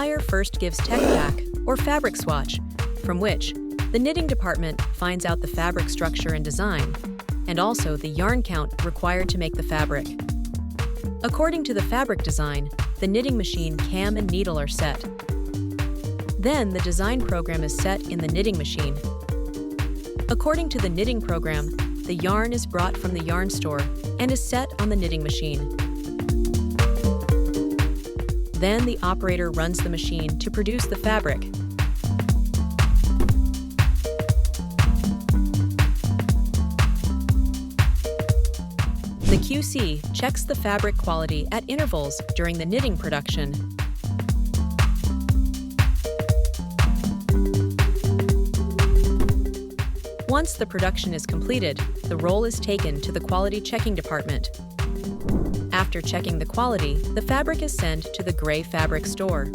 buyer first gives tech pack or fabric swatch, from which the knitting department finds out the fabric structure and design, and also the yarn count required to make the fabric. According to the fabric design, the knitting machine cam and needle are set. Then the design program is set in the knitting machine. According to the knitting program, the yarn is brought from the yarn store and is set on the knitting machine. Then the operator runs the machine to produce the fabric. The QC checks the fabric quality at intervals during the knitting production. Once the production is completed, the roll is taken to the quality checking department. After checking the quality, the fabric is sent to the gray fabric store.